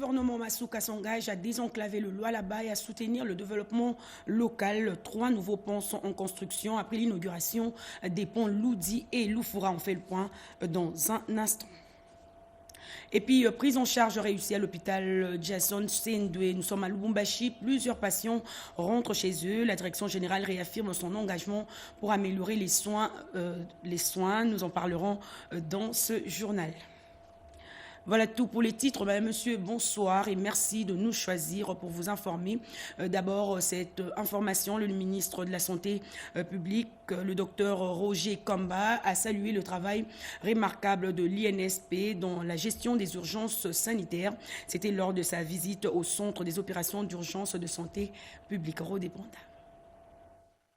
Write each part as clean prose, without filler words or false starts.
gouvernement Masuka s'engage à désenclaver le Lualaba et à soutenir le développement local. 3 nouveaux ponts sont en construction après l'inauguration des ponts Loudi et Loufoura. On fait le point dans un instant. Et puis, prise en charge réussie à l'hôpital Jason Sendwe. Nous sommes à Lubumbashi. Plusieurs patients rentrent chez eux. La direction générale réaffirme son engagement pour améliorer les soins. Nous en parlerons dans ce journal. Voilà tout pour les titres. Monsieur, bonsoir et merci de nous choisir pour vous informer. D'abord, cette information, le ministre de la Santé publique, le docteur Roger Kamba, a salué le travail remarquable de l'INSP dans la gestion des urgences sanitaires. C'était lors de sa visite au centre des opérations d'urgence de santé publique. Rodé Bonda.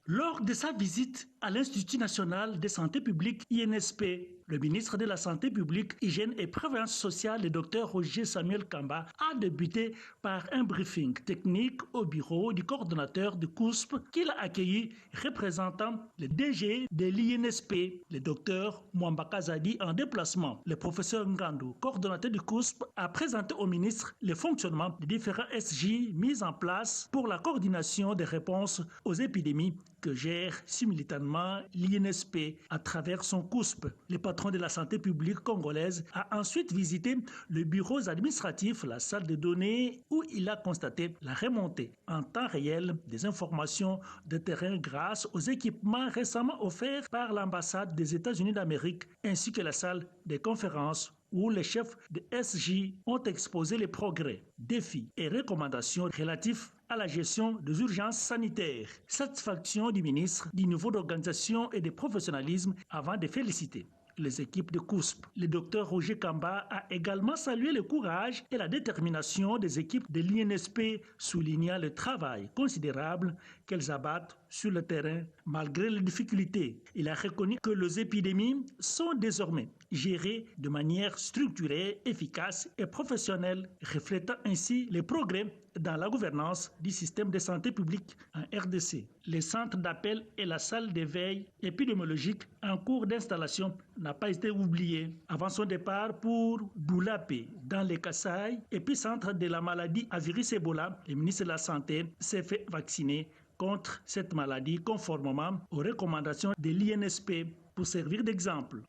Lors de sa visite à l'Institut national de santé publique INSP, le ministre de la Santé publique, Hygiène et Prévoyance sociale, le Dr Roger Samuel Kamba, a débuté par un briefing technique au bureau du coordonnateur du COUSP qu'il a accueilli représentant le DG de l'INSP, le Dr Mwambaka Zadi en déplacement. Le professeur Ngandou, coordonnateur du COUSP, a présenté au ministre le fonctionnement des différents SJ mis en place pour la coordination des réponses aux épidémies que gère simultanément l'INSP à travers son COUSP. Le patron de la santé publique congolaise a ensuite visité le bureau administratif, la salle de données, où il a constaté la remontée en temps réel des informations de terrain grâce aux équipements récemment offerts par l'ambassade des États-Unis d'Amérique ainsi que la salle des conférences où les chefs de SJ ont exposé les progrès, défis et recommandations relatifs à la gestion des urgences sanitaires. Satisfaction du ministre du niveau d'organisation et de professionnalisme avant de féliciter les équipes de COUSP. Le docteur Roger Kamba a également salué le courage et la détermination des équipes de l'INSP, soulignant le travail considérable qu'elles abattent sur le terrain malgré les difficultés. Il a reconnu que les épidémies sont désormais gérées de manière structurée, efficace et professionnelle, reflétant ainsi les progrès dans la gouvernance du système de santé publique en RDC. Les centres d'appel et la salle de veille épidémiologique en cours d'installation n'a pas été oublié. Avant son départ pour Boulapé, dans les Kasaï, épicentre de la maladie à virus Ebola, le ministre de la Santé s'est fait vacciner contre cette maladie conformément aux recommandations de l'INSP pour servir d'exemple.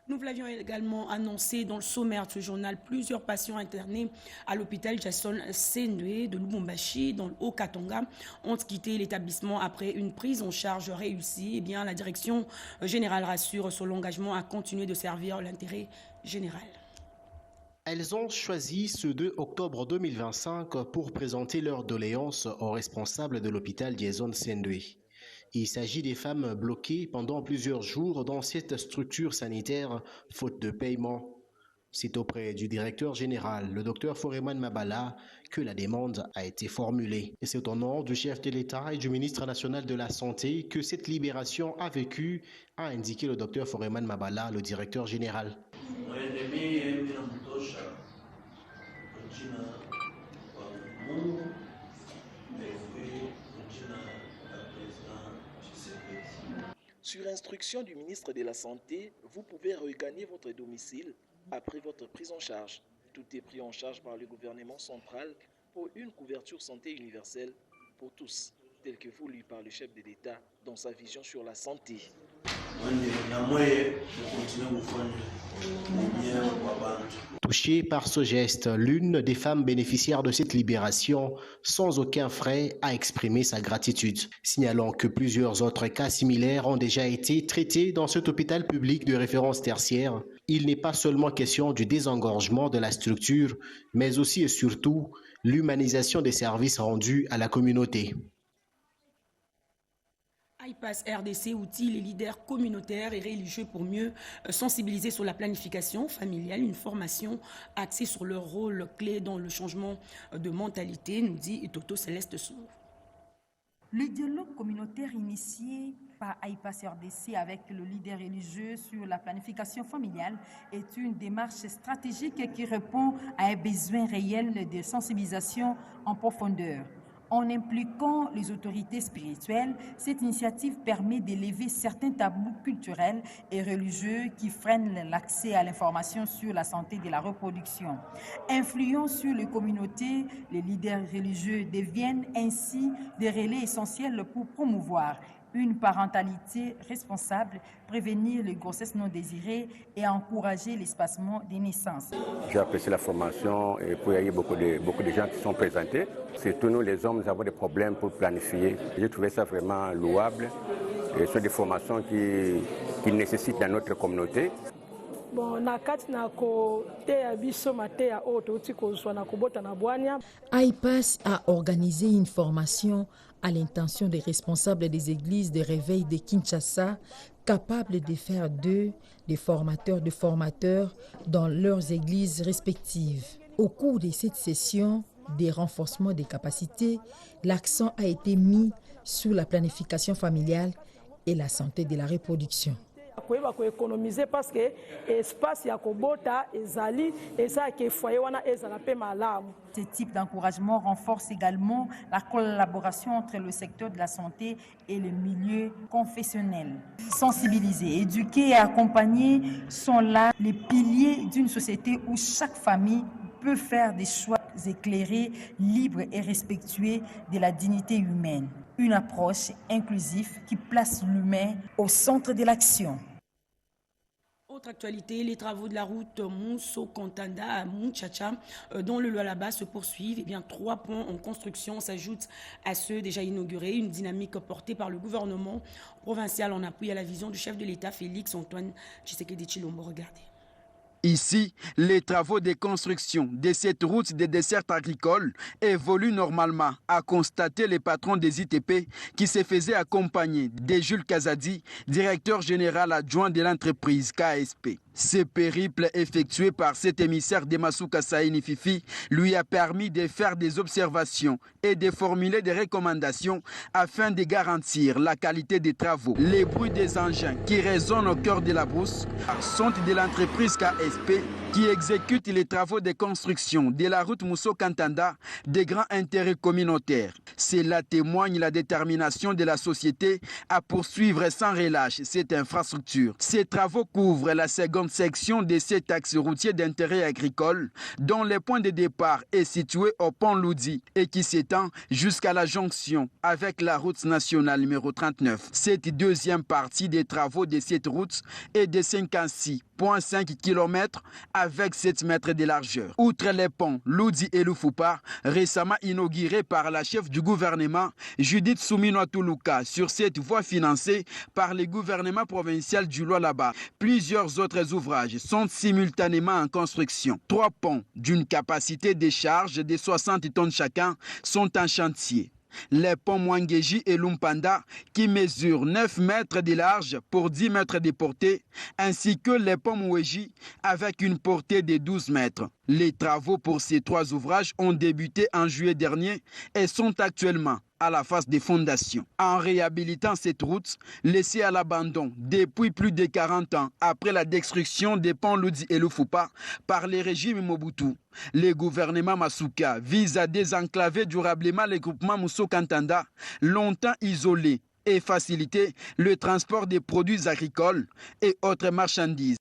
Nous l'avions également annoncé dans le sommaire de ce journal, plusieurs patients internés à l'hôpital Jason Sendwe de Lubumbashi, dans le Haut-Katanga, ont quitté l'établissement après une prise en charge réussie. Eh bien, la direction générale rassure sur l'engagement à continuer de servir l'intérêt général. Elles ont choisi ce 2 octobre 2025 pour présenter leur doléance aux responsables de l'hôpital Jason Sendwe. Il s'agit des femmes bloquées pendant plusieurs jours dans cette structure sanitaire faute de paiement. C'est auprès du directeur général, le docteur Foreman Mabala, que la demande a été formulée. Et c'est au nom du chef de l'État et du ministre national de la Santé que cette libération a vécu, a indiqué le docteur Foreman Mabala, le directeur général. Sur instruction du ministre de la Santé, vous pouvez regagner votre domicile après votre prise en charge. Tout est pris en charge par le gouvernement central pour une couverture santé universelle pour tous, tel que voulu par le chef de l'État dans sa vision sur la santé. Touchée par ce geste, l'une des femmes bénéficiaires de cette libération, sans aucun frais, a exprimé sa gratitude, signalant que plusieurs autres cas similaires ont déjà été traités dans cet hôpital public de référence tertiaire. Il n'est pas seulement question du désengorgement de la structure, mais aussi et surtout l'humanisation des services rendus à la communauté. IPAS RDC outille les leaders communautaires et religieux pour mieux sensibiliser sur la planification familiale, une formation axée sur leur rôle clé dans le changement de mentalité, nous dit Toto Céleste Sour. Le dialogue communautaire initié par IPAS RDC avec le leader religieux sur la planification familiale est une démarche stratégique qui répond à un besoin réel de sensibilisation en profondeur. En impliquant les autorités spirituelles, cette initiative permet d'élever certains tabous culturels et religieux qui freinent l'accès à l'information sur la santé de la reproduction. Influant sur les communautés, les leaders religieux deviennent ainsi des relais essentiels pour promouvoir une parentalité responsable, prévenir les grossesses non désirées et encourager l'espacement des naissances. J'ai apprécié la formation et il y a eu beaucoup de gens qui sont présentés. Surtout nous les hommes, nous avons des problèmes pour planifier. J'ai trouvé ça vraiment louable. Et ce sont des formations qui nécessitent dans notre communauté. AIPAS a organisé une formation à l'intention des responsables des églises de réveil de Kinshasa, capables de faire d'eux des formateurs de formateurs dans leurs églises respectives. Au cours de cette session des renforcements des capacités, l'accent a été mis sur la planification familiale et la santé de la reproduction. Ce type d'encouragement renforce également la collaboration entre le secteur de la santé et le milieu confessionnel. Sensibiliser, éduquer et accompagner sont là les piliers d'une société où chaque famille peut faire des choix éclairés, libres et respectueux de la dignité humaine. Une approche inclusive qui place l'humain au centre de l'action. Autre actualité, les travaux de la route Mousso-Kantanda à Mounchacha, dont le Lualaba se poursuivent. 3 ponts en construction s'ajoutent à ceux déjà inaugurés. Une dynamique portée par le gouvernement provincial en appui à la vision du chef de l'État, Félix Antoine Tshisekedi Tshilombo. Regardez. Ici, les travaux de construction de cette route de dessert agricole évoluent normalement, a constaté le patron des ITP qui se faisait accompagner de Jules Kazadi, directeur général adjoint de l'entreprise KSP. Ce périple effectué par cet émissaire de Masuka Saini Fifi lui a permis de faire des observations et de formuler des recommandations afin de garantir la qualité des travaux. Les bruits des engins qui résonnent au cœur de la brousse sont de l'entreprise KSP qui exécute les travaux de construction de la route Mousso-Kantanda de grand intérêt communautaire. Cela témoigne la détermination de la société à poursuivre sans relâche cette infrastructure. Ces travaux couvrent la seconde section de cet axe routier d'intérêt agricole dont le point de départ est situé au pont Loudi et qui s'étend jusqu'à la jonction avec la route nationale numéro 39. Cette deuxième partie des travaux de cette route est de 56,5 km avec 7 mètres de largeur. Outre les ponts Loudi et Lufupa, récemment inaugurés par la chef du gouvernement Judith Soumino Toulouka sur cette voie financée par le gouvernement provincial du Lualaba, plusieurs autres ouvrages sont simultanément en construction. 3 ponts d'une capacité de charge de 60 tonnes chacun sont en chantier. Les ponts Mwangeji et Lumpanda qui mesurent 9 mètres de large pour 10 mètres de portée, ainsi que les ponts Mweji avec une portée de 12 mètres. Les travaux pour ces 3 ouvrages ont débuté en juillet dernier et sont actuellement à la phase des fondations. En réhabilitant cette route, laissée à l'abandon depuis plus de 40 ans après la destruction des ponts Loudi et Lufupa par les régimes Mobutu, le gouvernement Masuka vise à désenclaver durablement les groupements Mousso-Kantanda, longtemps isolés, et faciliter le transport des produits agricoles et autres marchandises.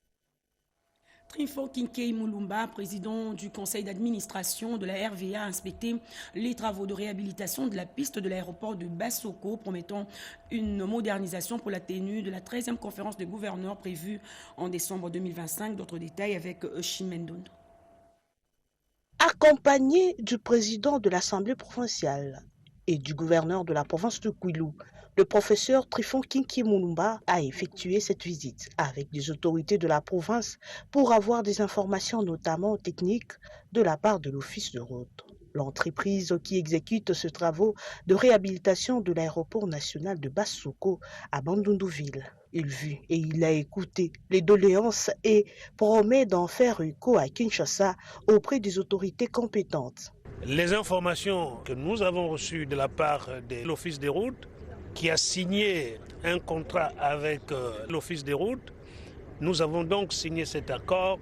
Trifon Kinkei Moulumba, président du conseil d'administration de la RVA, a inspecté les travaux de réhabilitation de la piste de l'aéroport de Bassoko, promettant une modernisation pour la tenue de la 13e conférence des gouverneurs prévue en décembre 2025. D'autres détails avec Chimendondo. Accompagné du président de l'Assemblée provinciale et du gouverneur de la province de Kwilu, le professeur Trifon Kinkei Moulumba a effectué cette visite avec des autorités de la province pour avoir des informations notamment techniques de la part de l'office de route. L'entreprise qui exécute ce travaux de réhabilitation de l'aéroport national de Bassoko à Bandundouville. Il vit et il a écouté les doléances et promet d'en faire écho à Kinshasa auprès des autorités compétentes. Les informations que nous avons reçues de la part de l'office des routes, qui a signé un contrat avec l'office des routes, nous avons donc signé cet accord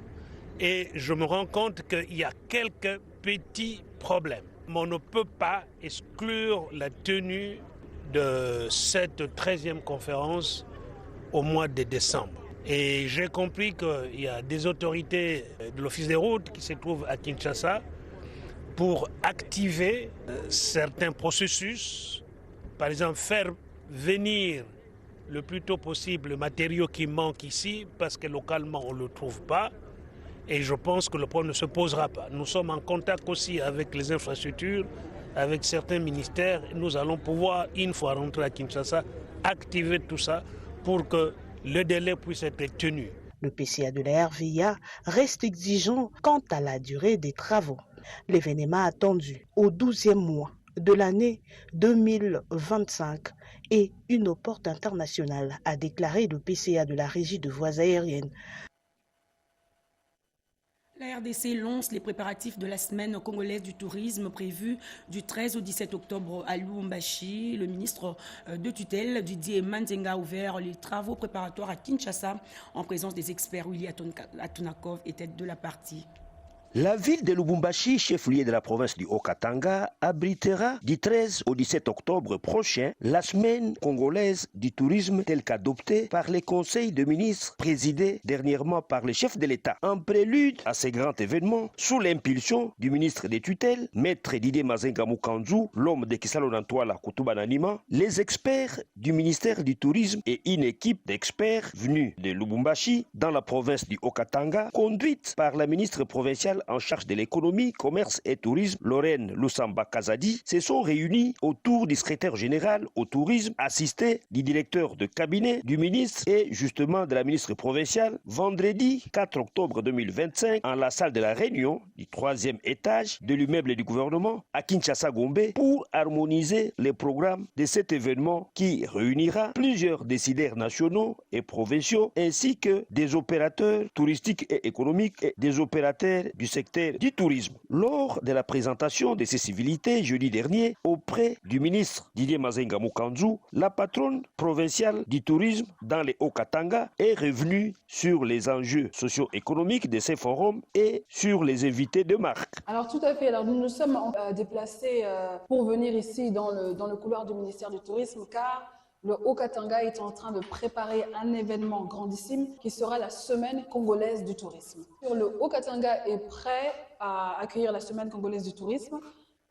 et je me rends compte qu'il y a quelques petits problèmes. Mais on ne peut pas exclure la tenue de cette 13e conférence au mois de décembre. Et j'ai compris qu'il y a des autorités de l'Office des routes qui se trouvent à Kinshasa pour activer certains processus, par exemple faire venir le plus tôt possible le matériau qui manque ici, parce que localement on ne le trouve pas, et je pense que le problème ne se posera pas. Nous sommes en contact aussi avec les infrastructures, avec certains ministères, nous allons pouvoir, une fois rentré à Kinshasa, activer tout ça pour que le délai puisse être tenu. Le PCA de la RVIA reste exigeant quant à la durée des travaux. L'événement attendu au 12e mois de l'année 2025 est une porte internationale, a déclaré le PCA de la Régie de voies aériennes. La RDC lance les préparatifs de la semaine congolaise du tourisme prévue du 13 au 17 octobre à Lubumbashi. Le ministre de tutelle Didier Manzenga a ouvert les travaux préparatoires à Kinshasa en présence des experts. Willy Atunakov était de la partie. La ville de Lubumbashi, chef-lieu de la province du Haut-Katanga, abritera du 13 au 17 octobre prochain la semaine congolaise du tourisme telle qu'adoptée par les conseils de ministres présidés dernièrement par le chef de l'État. En prélude à ces grands événements, sous l'impulsion du ministre des tutelles, maître Didier Mazenga Mukanzu, l'homme de Kisalonantoala Kutubananima, les experts du ministère du tourisme et une équipe d'experts venus de Lubumbashi dans la province du Haut-Katanga, conduite par la ministre provinciale en charge de l'économie, commerce et tourisme, Lorraine Lusamba Kazadi, se sont réunis autour du secrétaire général au tourisme, assisté du directeur de cabinet du ministre et justement de la ministre provinciale, vendredi 4 octobre 2025, en la salle de la réunion du 3e étage de l'immeuble du gouvernement à Kinshasa-Gombe pour harmoniser les programmes de cet événement qui réunira plusieurs décideurs nationaux et provinciaux ainsi que des opérateurs touristiques et économiques et des opérateurs du secteur du tourisme. Lors de la présentation de ces civilités jeudi dernier auprès du ministre Didier Mazenga Mukanzu, la patronne provinciale du tourisme dans les Haut-Katanga est revenue sur les enjeux socio-économiques de ces forums et sur les invités de marque. Alors tout à fait, alors nous nous sommes déplacés pour venir ici dans le couloir du ministère du Tourisme car le Haut-Katanga est en train de préparer un événement grandissime qui sera la Semaine congolaise du tourisme. Le Haut-Katanga est prêt à accueillir la Semaine congolaise du tourisme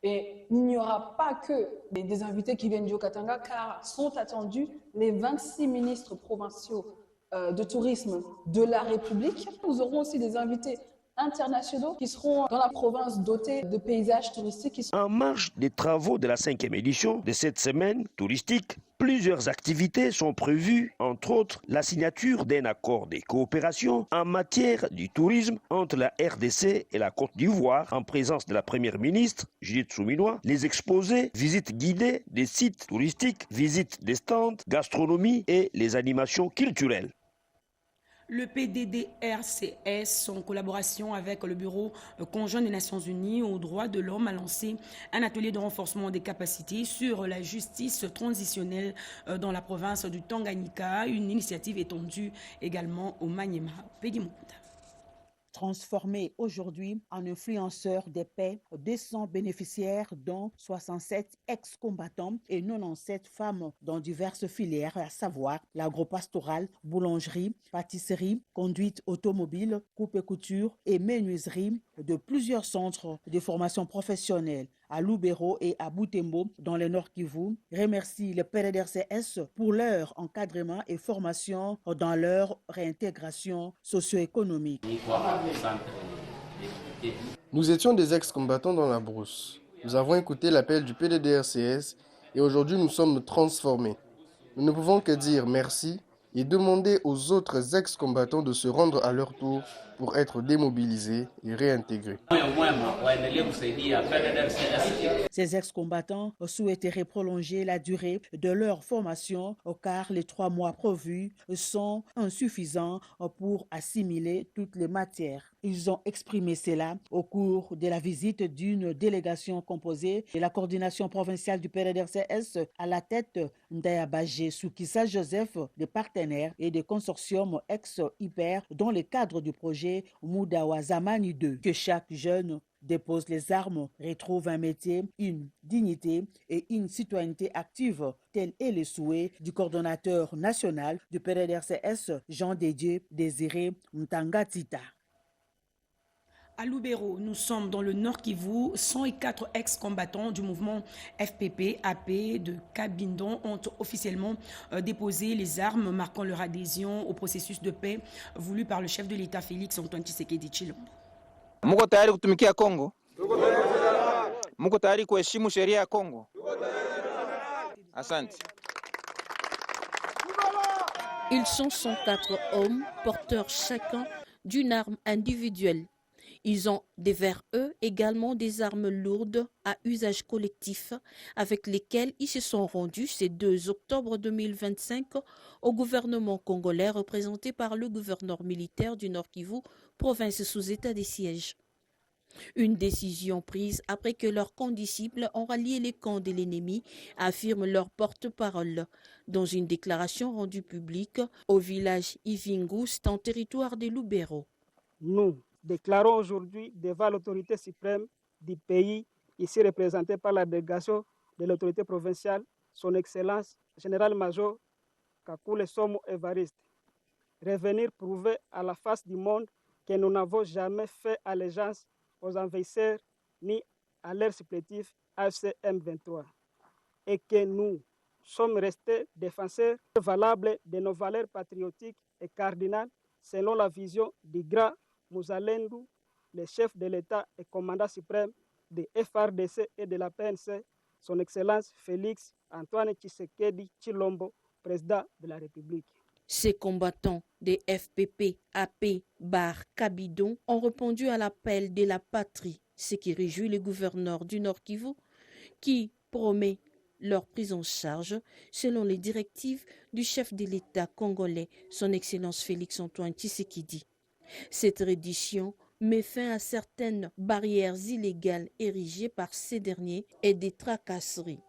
et il n'y aura pas que des invités qui viennent du Haut-Katanga car sont attendus les 26 ministres provinciaux de tourisme de la République. Nous aurons aussi des invités internationaux qui seront dans la province dotée de paysages touristiques. En marge des travaux de la 5e édition de cette semaine touristique, plusieurs activités sont prévues, entre autres la signature d'un accord de coopération en matière du tourisme entre la RDC et la Côte d'Ivoire en présence de la première ministre Judith Souminois, les exposés, visites guidées des sites touristiques, visites des stands, gastronomie et les animations culturelles. Le PDDRCS, en collaboration avec le Bureau conjoint des Nations Unies aux droits de l'homme, a lancé un atelier de renforcement des capacités sur la justice transitionnelle dans la province du Tanganyika, une initiative étendue également au Maniema. Pédimokunda. Transformé aujourd'hui en influenceur des paix, 200 bénéficiaires dont 67 ex-combattants et 97 femmes dans diverses filières, à savoir l'agropastorale, boulangerie, pâtisserie, conduite automobile, coupe et couture et menuiserie de plusieurs centres de formation professionnelle à Lubero et à Butembo dans le Nord Kivu, remercie le PDDRCS pour leur encadrement et formation dans leur réintégration socio-économique. Nous étions des ex-combattants dans la brousse. Nous avons écouté l'appel du PDDRCS et aujourd'hui nous sommes transformés. Nous ne pouvons que dire merci et demander aux autres ex-combattants de se rendre à leur tour pour être démobilisés et réintégrés. Ces ex-combattants souhaiteraient prolonger la durée de leur formation car les 3 mois prévus sont insuffisants pour assimiler toutes les matières. Ils ont exprimé cela au cours de la visite d'une délégation composée de la coordination provinciale du PDDRCS à la tête d'Ayabagé Soukissa Joseph, des partenaires et des consortiums ex-hyper dans le cadre du projet projet Moudawa Zamani 2, que chaque jeune dépose les armes, retrouve un métier, une dignité et une citoyenneté active. Tel est le souhait du coordonnateur national du PDDRCS, Jean Dédié Désiré Mtangatita. À Lubero, nous sommes dans le Nord Kivu. 104 ex-combattants du mouvement FPP-AP de Kabindon ont officiellement déposé les armes, marquant leur adhésion au processus de paix voulu par le chef de l'État Félix Antoine Tshisekedi Tshilombo. Muko tayari kutumikia Kongo? Muko tayari kuheshimu sheria ya Kongo? Asante. Ils sont 104 hommes porteurs chacun d'une arme individuelle. Ils ont derrière eux également des armes lourdes à usage collectif avec lesquelles ils se sont rendus ce 2 octobre 2025 au gouvernement congolais représenté par le gouverneur militaire du Nord Kivu, province sous état de siège. Une décision prise après que leurs condisciples ont rallié les camps de l'ennemi, affirme leur porte-parole dans une déclaration rendue publique au village Ivingus, en territoire de Lubero. Nous déclarons aujourd'hui devant l'autorité suprême du pays, ici représentée par la délégation de l'autorité provinciale, son Excellence Général-Major Kakule Somo Evariste, revenir prouver à la face du monde que nous n'avons jamais fait allégeance aux envahisseurs ni à leur supplétif AFC M23 et que nous sommes restés défenseurs valables de nos valeurs patriotiques et cardinales selon la vision du grand Mouzalendou, le chef de l'État et commandant suprême de FRDC et de la PNC, son Excellence Félix Antoine Tshisekedi Tshilombo, président de la République. Ces combattants des FPP-AP Kabindon ont répondu à l'appel de la patrie, ce qui réjouit le gouverneur du Nord Kivu qui promet leur prise en charge selon les directives du chef de l'État congolais, son Excellence Félix Antoine Tshisekedi. Cette reddition met fin à certaines barrières illégales érigées par ces derniers et des tracasseries.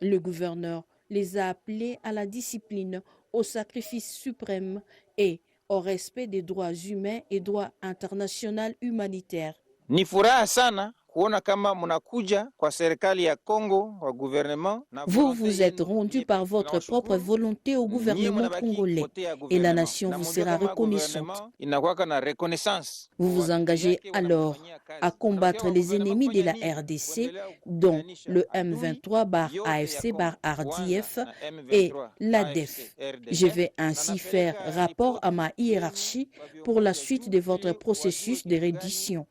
Le gouverneur les a appelés à la discipline, au sacrifice suprême et au respect des droits humains et droits internationaux humanitaires. Ni furaha sana kuona kama mnakuja kwa serikali ya Kongo, kwa gouvernement. Vous vous êtes rendu par votre propre volonté au gouvernement congolais et la nation vous sera reconnaissante. Vous vous engagez alors à combattre les ennemis de la RDC, dont le M23/AFC/RDF et l'ADEF. Je vais ainsi faire rapport à ma hiérarchie pour la suite de votre processus de reddition.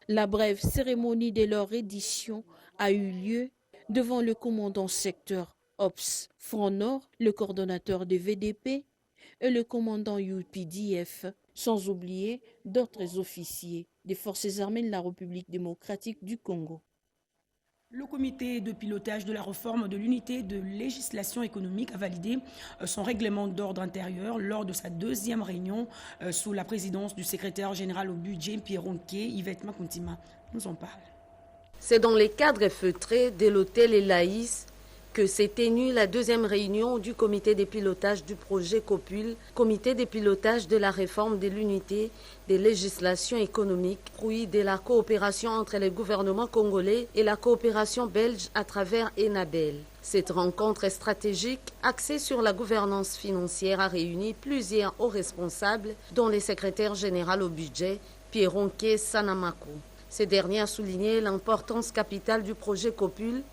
La brève cérémonie de leur reddition a eu lieu devant le commandant secteur OPS Front Nord, le coordonnateur de VDP et le commandant UPDF, sans oublier d'autres officiers des forces armées de la République démocratique du Congo. Le comité de pilotage de la réforme de l'unité de législation économique a validé son règlement d'ordre intérieur lors de sa deuxième réunion sous la présidence du secrétaire général au budget Pierre Ronquet. Yvette Makuntima nous en parle. C'est dans les cadres feutrés de l'hôtel Elaïs que s'est tenue la deuxième réunion du comité de pilotage du projet COPUL, comité de pilotage de la réforme de l'unité des législations économiques, fruit de la coopération entre le gouvernement congolais et la coopération belge à travers ENABEL. Cette rencontre stratégique, axée sur la gouvernance financière, a réuni plusieurs hauts responsables, dont le secrétaire général au budget, Pierre Ronquet Sanamakou. Ce dernier a souligné l'importance capitale du projet COPUL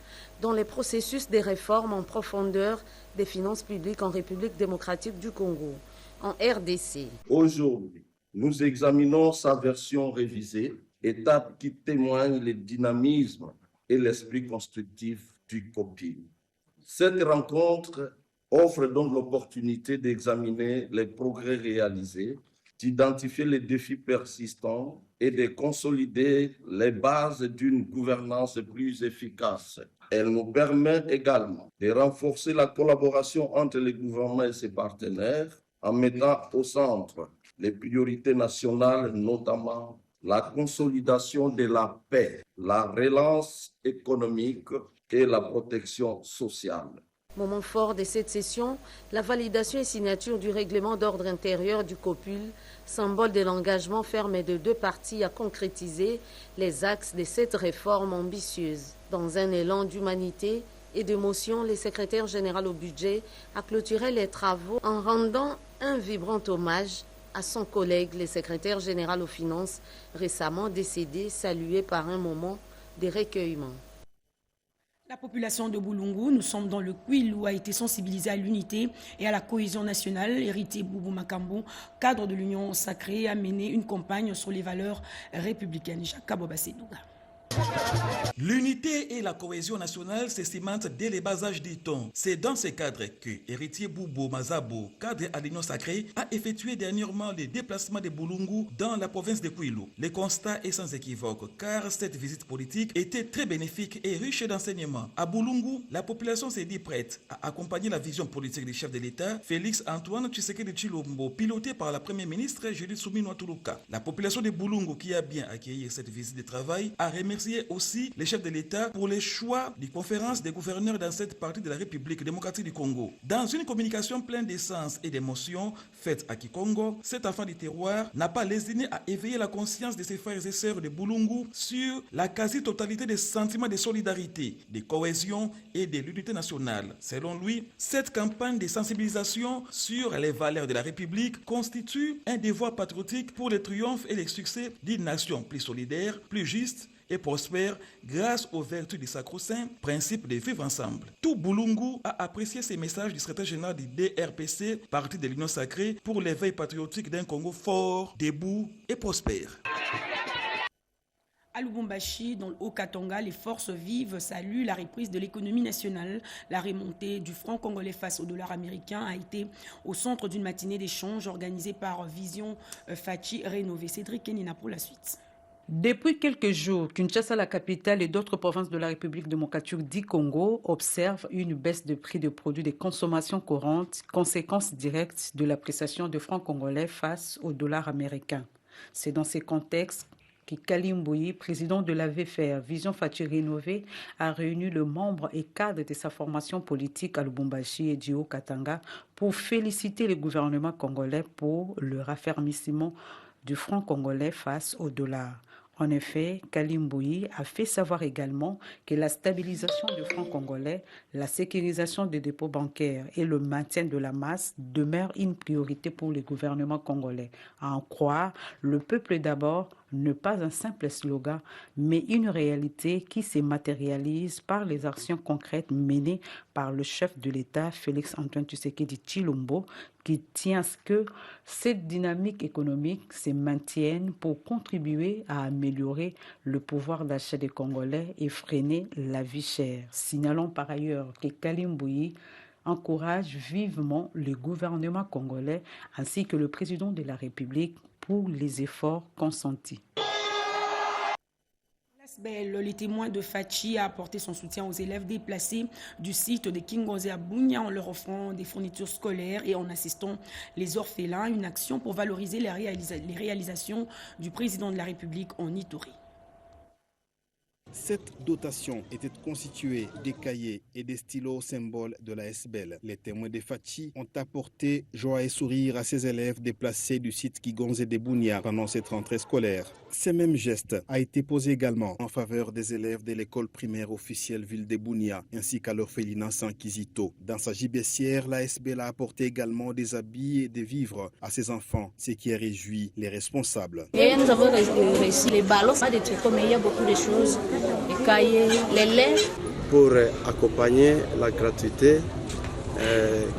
dans les processus de réforme en profondeur des finances publiques en République démocratique du Congo, en RDC. Aujourd'hui, nous examinons sa version révisée, étape qui témoigne le dynamisme et l'esprit constructif du COPUL. Cette rencontre offre donc l'opportunité d'examiner les progrès réalisés, d'identifier les défis persistants et de consolider les bases d'une gouvernance plus efficace. Elle nous permet également de renforcer la collaboration entre les gouvernements et ses partenaires en mettant au centre les priorités nationales, notamment la consolidation de la paix, la relance économique et la protection sociale. Moment fort de cette session, la validation et signature du règlement d'ordre intérieur du COPUL, symbole de l'engagement ferme des deux parties à concrétiser les axes de cette réforme ambitieuse. Dans un élan d'humanité et d'émotion, le secrétaire général au budget a clôturé les travaux en rendant un vibrant hommage à son collègue, le secrétaire général aux finances, récemment décédé, salué par un moment de recueillement. La population de Boulungu, nous sommes dans le Kwilu, a été sensibilisée à l'unité et à la cohésion nationale. Héritier Boubou Makambo, cadre de l'Union sacrée, a mené une campagne sur les valeurs républicaines. Jacob Obassedouga. L'unité et la cohésion nationale se cimentent dès les bas âges du temps. C'est dans ce cadre que Héritier Boubou Mazabo, cadre à l'Union sacrée, a effectué dernièrement les déplacements de Boulungu dans la province de Kwilu. Le constat est sans équivoque, car cette visite politique était très bénéfique et riche d'enseignements. À Boulungu, la population s'est dit prête à accompagner la vision politique du chef de l'État, Félix Antoine Tshisekedi Tshilombo, pilotée par la première ministre Judith Suminwa Tuluka. La population de Boulungu, qui a bien accueilli cette visite de travail, a remercié aussi les chefs de l'État pour les choix des conférences des gouverneurs dans cette partie de la République démocratique du Congo. Dans une communication pleine d'essence et d'émotion faite à Kikongo, cet enfant du terroir n'a pas lésiné à éveiller la conscience de ses frères et sœurs de Boulungu sur la quasi-totalité des sentiments de solidarité, de cohésion et de l'unité nationale. Selon lui, cette campagne de sensibilisation sur les valeurs de la République constitue un devoir patriotique pour le triomphe et le succès d'une nation plus solidaire, plus juste et prospère grâce aux vertus du sacro-saint principe de vivre ensemble. Tout Boulungu a apprécié ces messages du secrétaire général du DRPC, parti de l'Union sacrée, pour l'éveil patriotique d'un Congo fort, debout et prospère. À Lubumbashi, dans le Haut-Katanga, les forces vives saluent la reprise de l'économie nationale. La remontée du franc congolais face au dollar américain a été au centre d'une matinée d'échange organisée par Vision Fachi Rénové. Cédric Kenina pour la suite. Depuis quelques jours, Kinshasa, la capitale, et d'autres provinces de la République démocratique du Congo observent une baisse de prix de produits de consommation courante, conséquence directe de l'appréciation du franc congolais face au dollar américain. C'est dans ces contextes que Kalimboui, président de la VFR, Vision Fachi Rénové, a réuni le membre et cadre de sa formation politique à Lubumbashi et du Haut-Katanga pour féliciter le gouvernement congolais pour le raffermissement du franc congolais face au dollar. En effet, Kalimboui a fait savoir également que la stabilisation du franc congolais, la sécurisation des dépôts bancaires et le maintien de la masse demeurent une priorité pour le gouvernement congolais. À en croire, le peuple d'abord, ne pas un simple slogan, mais une réalité qui se matérialise par les actions concrètes menées par le chef de l'État, Félix Antoine Tshisekedi Tshilombo, qui tient à ce que cette dynamique économique se maintienne pour contribuer à améliorer le pouvoir d'achat des Congolais et freiner la vie chère. Signalons par ailleurs que Kalimboui encourage vivement le gouvernement congolais ainsi que le président de la République pour les efforts consentis. Le témoin de Fachi a apporté son soutien aux élèves déplacés du site de Kingoze à Bunia en leur offrant des fournitures scolaires et en assistant les orphelins, une action pour valoriser les réalisations du président de la République en Ituri. Cette dotation était constituée des cahiers et des stylos symboles de la SBL. Les témoins de Fachi ont apporté joie et sourire à ces élèves déplacés du site Kigonze de Bunia pendant cette rentrée scolaire. Ce même geste a été posé également en faveur des élèves de l'école primaire officielle ville de Bunia ainsi qu'à l'orphelinat Sankizito. Dans sa gibecière, la SBL a apporté également des habits et des vivres à ses enfants, ce qui a réjoui les responsables. Et nous avons reçu les ballons, des tricots, mais il y a beaucoup de choses. Les cahiers, les laits. Pour accompagner la gratuité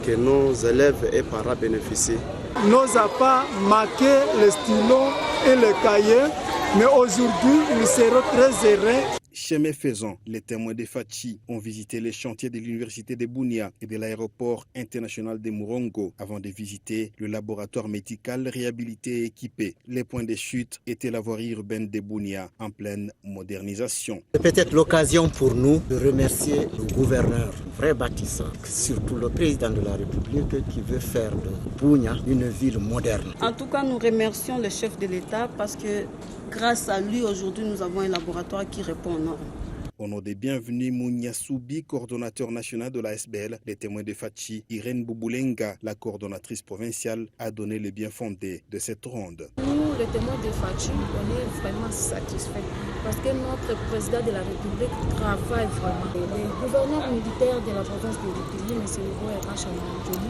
que nos élèves et parents bénéficient. Nous n'avons pas marqué les stylos et les cahiers, mais aujourd'hui, nous serons très heureux. Chemin faisant, les témoins de Fachi ont visité les chantiers de l'université de Bunia et de l'aéroport international de Murongo avant de visiter le laboratoire médical réhabilité et équipé. Les points de chute étaient la voirie urbaine de Bunia en pleine modernisation. C'est peut-être l'occasion pour nous de remercier le gouverneur, vrai bâtisseur, surtout le président de la République qui veut faire de Bunia une ville moderne. En tout cas, nous remercions le chef de l'État parce que grâce à lui, aujourd'hui, nous avons un laboratoire qui répond aux normes. Au nom des bienvenus, Mounia Soubi, coordonnateur national de la SBL, les témoins de Fachi, Irène Bouboulenga, la coordonnatrice provinciale, a donné le bien fondé de cette ronde. Nous, les témoins de Fachi, on est vraiment satisfaits parce que notre président de la République travaille vraiment. Les gouverneurs militaires de la province de l'Ituri, M. Hugo et Rachamantoni,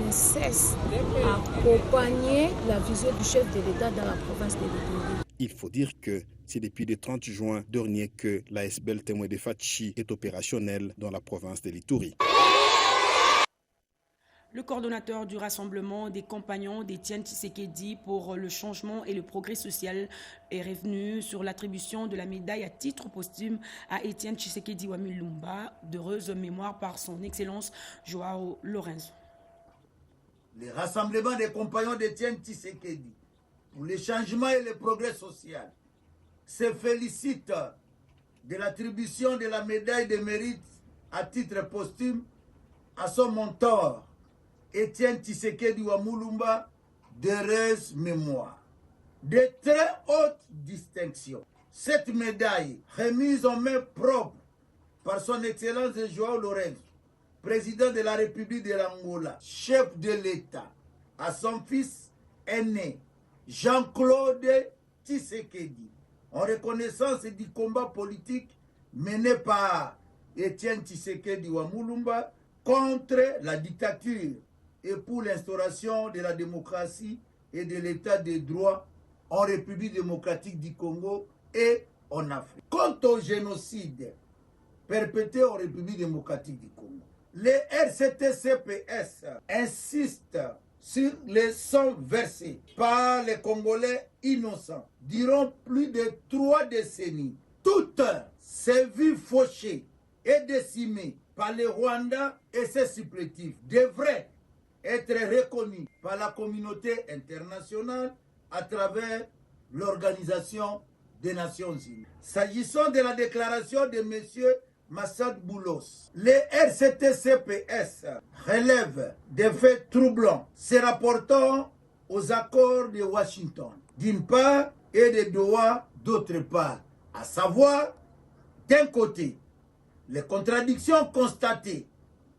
ne cessent d'accompagner la vision du chef de l'État dans la province de l'Ituri. Il faut dire que c'est depuis le 30 juin dernier que la SBL témoin de Fachi est opérationnelle dans la province de l'Ituri. Le coordonnateur du rassemblement des compagnons d'Étienne Tshisekedi pour le changement et le progrès social est revenu sur l'attribution de la médaille à titre posthume à Étienne Tshisekedi Wamilumba, d'heureuse mémoire par son excellence Joao Lorenzo. Le rassemblement des compagnons d'Étienne Tshisekedi pour le changement et le progrès social se félicite de l'attribution de la médaille de mérite à titre posthume à son mentor, Étienne Tshisekedi Wamilumba, d'heureuse mémoire. De très hautes distinctions. Cette médaille, remise en main propre par son Excellence Joao Lorenzo, président de la République de l'Angola, chef de l'État, à son fils aîné, Jean-Claude Tshisekedi, en reconnaissance du combat politique mené par Étienne Tshisekedi Wamilumba contre la dictature et pour l'instauration de la démocratie et de l'état de droit en République démocratique du Congo et en Afrique. Quant au génocide perpétré en République démocratique du Congo, les RCT-CPS insistent sur les sommes versées par les Congolais innocents durant plus de 3 décennies. Toutes ces vies fauchées et décimées par le Rwanda et ses supplétifs devraient être reconnues par la communauté internationale à travers l'Organisation des Nations Unies. S'agissant de la déclaration de M. Massad Boulos, les RCT-CPS relèvent des faits troublants se rapportant aux accords de Washington, d'une part, et de Doha, d'autre part, à savoir, d'un côté, les contradictions constatées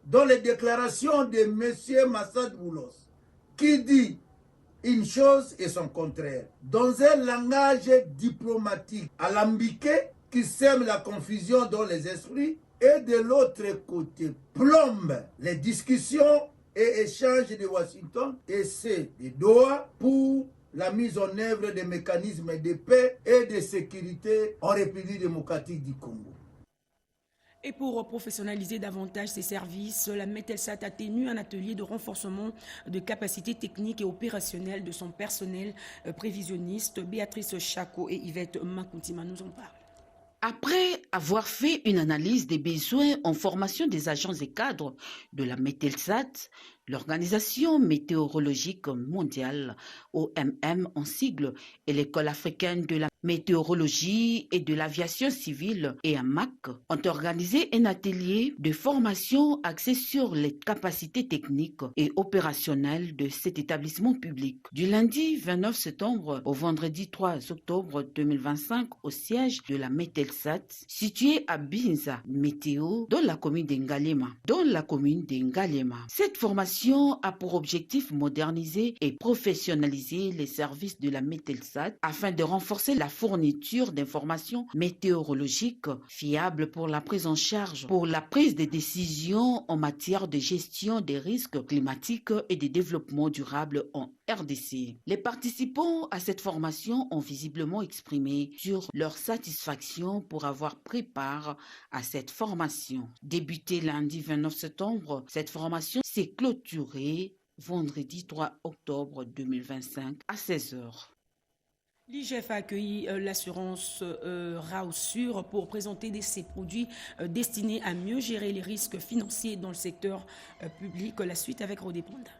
dans les déclarations de M. Massad Boulos, qui dit une chose et son contraire, dans un langage diplomatique alambiqué qui sème la confusion dans les esprits, et de l'autre côté plombe les discussions et échanges de Washington et ceux de Doha pour la mise en œuvre des mécanismes de paix et de sécurité en République démocratique du Congo. Et pour professionnaliser davantage ses services, la Metelsat a tenu un atelier de renforcement de capacités techniques et opérationnelles de son personnel prévisionniste. Béatrice Chako et Yvette Makuntima nous en parlent. Après avoir fait une analyse des besoins en formation des agents et cadres de la Metelsat, l'Organisation météorologique mondiale, OMM en sigle, et l'École africaine de la météorologie et de l'aviation civile et AMAC ont organisé un atelier de formation axé sur les capacités techniques et opérationnelles de cet établissement public. Du lundi 29 septembre au vendredi 3 octobre 2025 au siège de la Metelsat, situé à Binza Météo, dans la commune d'Ngalema. Cette formation a pour objectif moderniser et professionnaliser les services de la Metelsat afin de renforcer la fourniture d'informations météorologiques fiables pour la prise en charge, pour la prise de décisions en matière de gestion des risques climatiques et de développement durable en RDC. Les participants à cette formation ont visiblement exprimé sur leur satisfaction pour avoir pris part à cette formation. Débutée lundi 29 septembre, cette formation s'est clôturée vendredi 3 octobre 2025 à 16h. L'IGF a accueilli l'assurance Rausur pour présenter ses produits destinés à mieux gérer les risques financiers dans le secteur public. La suite avec Rodé Ponda.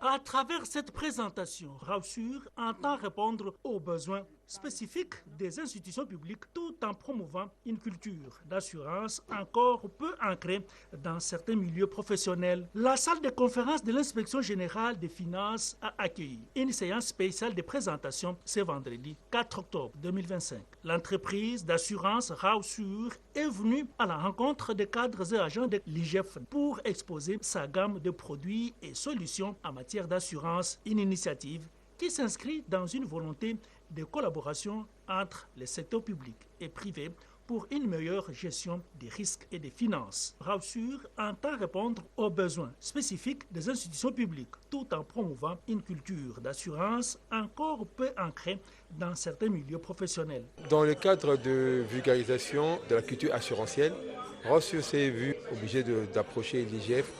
À travers cette présentation, Rausur entend répondre aux besoins spécifique des institutions publiques tout en promouvant une culture d'assurance encore peu ancrée dans certains milieux professionnels. La salle de conférence de l'inspection générale des finances a accueilli une séance spéciale de présentation ce vendredi 4 octobre 2025. L'entreprise d'assurance Rausur est venue à la rencontre des cadres et agents de l'IGF pour exposer sa gamme de produits et solutions en matière d'assurance, une initiative qui s'inscrit dans une volonté de collaboration entre les secteurs publics et privés pour une meilleure gestion des risques et des finances. Rausur entend répondre aux besoins spécifiques des institutions publiques tout en promouvant une culture d'assurance encore peu ancrée dans certains milieux professionnels. Dans le cadre de vulgarisation de la culture assurantielle, Rausur s'est vu obligé d'approcher l'IGF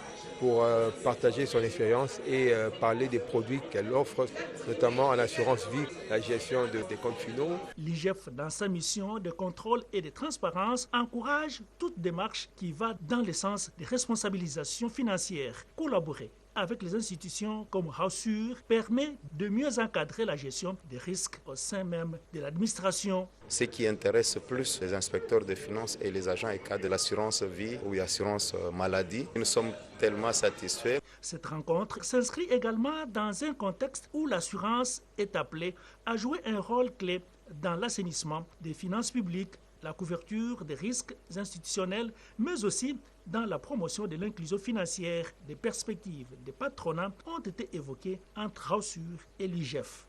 pour partager son expérience et parler des produits qu'elle offre, notamment en assurance vie, la gestion des comptes finaux. L'IGF, dans sa mission de contrôle et de transparence, encourage toute démarche qui va dans le sens de responsabilisation financière. Collaborer avec les institutions comme Rausur permet de mieux encadrer la gestion des risques au sein même de l'administration. Ce qui intéresse plus les inspecteurs des finances et les agents et cadres de l'assurance vie ou assurance maladie, nous sommes tellement satisfaits. Cette rencontre s'inscrit également dans un contexte où l'assurance est appelée à jouer un rôle clé dans l'assainissement des finances publiques, la couverture des risques institutionnels, mais aussi dans la promotion de l'inclusion financière. Des perspectives de patronat ont été évoquées entre Rausur et l'IGF.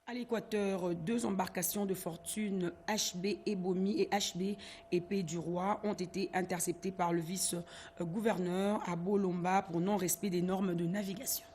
À l'Équateur, 2 embarcations de fortune HB Ebomi et HB Épée du Roi ont été interceptées par le vice-gouverneur à Bolomba pour non-respect des normes de navigation.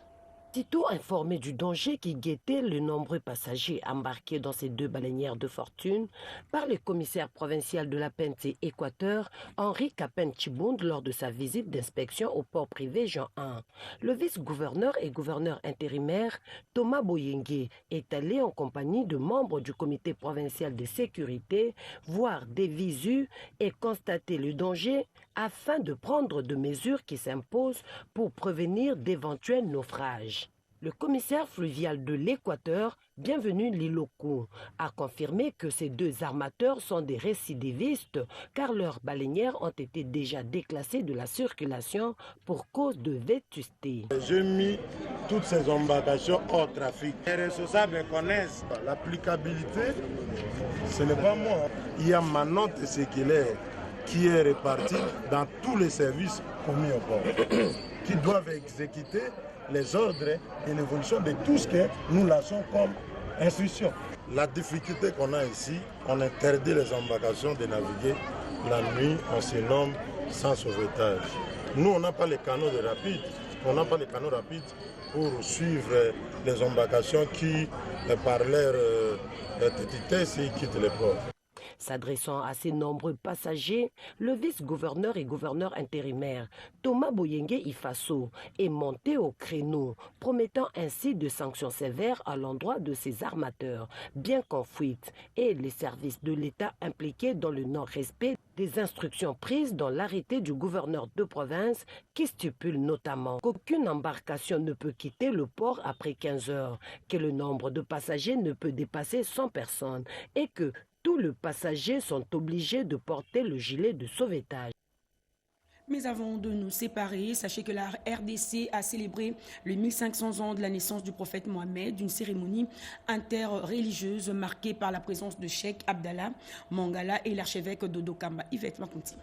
Tito informé du danger qui guettait les nombreux passagers embarqués dans ces 2 baleinières de fortune par le commissaire provincial de la PNC Équateur, Henri Capen Chibound, lors de sa visite d'inspection au port privé Jean 1. Le vice-gouverneur et gouverneur intérimaire Thomas Boyengue est allé en compagnie de membres du comité provincial de sécurité voir des visus et constater le danger afin de prendre des mesures qui s'imposent pour prévenir d'éventuels naufrages. Le commissaire fluvial de l'Équateur, Bienvenu Liloko, a confirmé que ces 2 armateurs sont des récidivistes car leurs baleinières ont été déjà déclassées de la circulation pour cause de vétusté. J'ai mis toutes ces embarcations hors trafic. Les responsables connaissent l'applicabilité. Ce n'est pas moi. Il y a ma note séculaire qui est répartie dans tous les services commis au port, qui doivent exécuter les ordres et l'évolution de tout ce que nous lançons comme instruction. La difficulté qu'on a ici, on interdit les embarcations de naviguer la nuit, on se nomme sans sauvetage. Nous, on n'a pas les canaux de rapide, on n'a pas les canaux rapides pour suivre les embarcations qui, par leur petitesse, quittent le port. S'adressant à ces nombreux passagers, le vice-gouverneur et gouverneur intérimaire Thomas Boyengue Ifaso est monté au créneau, promettant ainsi de sanctions sévères à l'endroit de ces armateurs, bien qu'en fuite, et les services de l'État impliqués dans le non-respect des instructions prises dans l'arrêté du gouverneur de province qui stipule notamment qu'aucune embarcation ne peut quitter le port après 15 heures, que le nombre de passagers ne peut dépasser 100 personnes et que tous les passagers sont obligés de porter le gilet de sauvetage. Mais avant de nous séparer, sachez que la RDC a célébré les 1500 ans de la naissance du prophète Mohamed, une cérémonie interreligieuse marquée par la présence de Cheikh Abdallah Mangala et l'archevêque Dodo Kamba. Yvette Makuntima.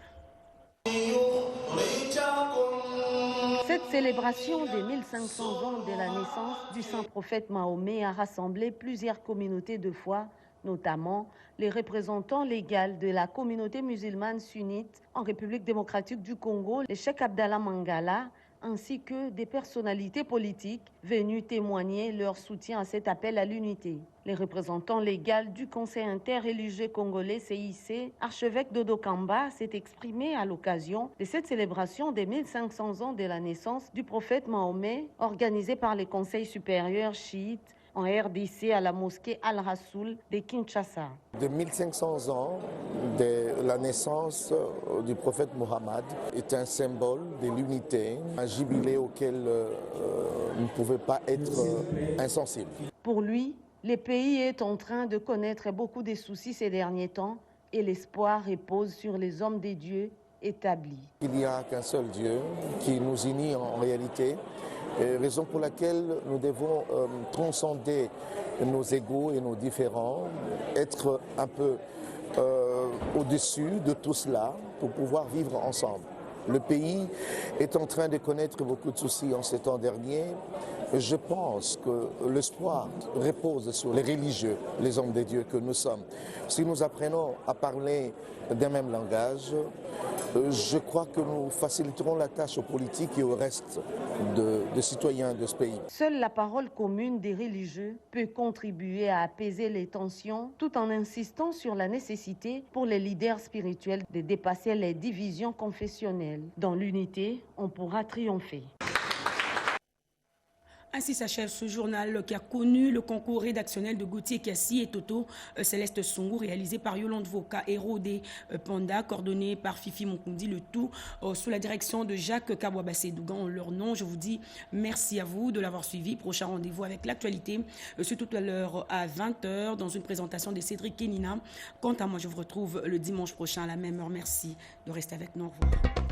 Cette célébration des 1500 ans de la naissance du saint prophète Mahomet a rassemblé plusieurs communautés de foi, notamment les représentants légaux de la communauté musulmane sunnite en République démocratique du Congo, le Cheikh Abdallah Mangala, ainsi que des personnalités politiques venues témoigner leur soutien à cet appel à l'unité. Les représentants légaux du Conseil interreligieux congolais CIC, archevêque Dodo Kamba, s'est exprimé à l'occasion de cette célébration des 1500 ans de la naissance du prophète Mahomet, organisée par les conseils supérieurs chiites en RDC à la mosquée Al-Rassoul de Kinshasa. De 1500 ans de la naissance du prophète Mohammed est un symbole de l'unité, un jubilé auquel on ne pouvait pas être insensible. Pour lui, Le pays est en train de connaître beaucoup de soucis ces derniers temps et l'espoir repose sur les hommes des dieux établis. Il n'y a qu'un seul Dieu qui nous unit en réalité, raison pour laquelle nous devons transcender nos égos et nos différends, être un peu au-dessus de tout cela pour pouvoir vivre ensemble. Le pays est en train de connaître beaucoup de soucis en ces temps derniers. Je pense que l'espoir repose sur les religieux, les hommes de Dieu que nous sommes. Si nous apprenons à parler d'un même langage, je crois que nous faciliterons la tâche aux politiques et au reste des citoyens de ce pays. Seule la parole commune des religieux peut contribuer à apaiser les tensions tout en insistant sur la nécessité pour les leaders spirituels de dépasser les divisions confessionnelles. Dans l'unité, on pourra triompher. Ainsi s'achève ce journal qui a connu le concours rédactionnel de Gauthier Kassi et Toto Céleste Songo, réalisé par Yolande Voka et Rodé Panda, coordonné par Fifi Monkundi, le tout sous la direction de Jacques Kabouabassé Dougan en leur nom. Je vous dis merci à vous de l'avoir suivi. Prochain rendez-vous avec l'actualité, c'est tout à l'heure à 20h dans une présentation de Cédric Kenina. Quant à moi, je vous retrouve le dimanche prochain à la même heure. Merci de rester avec nous. Au revoir.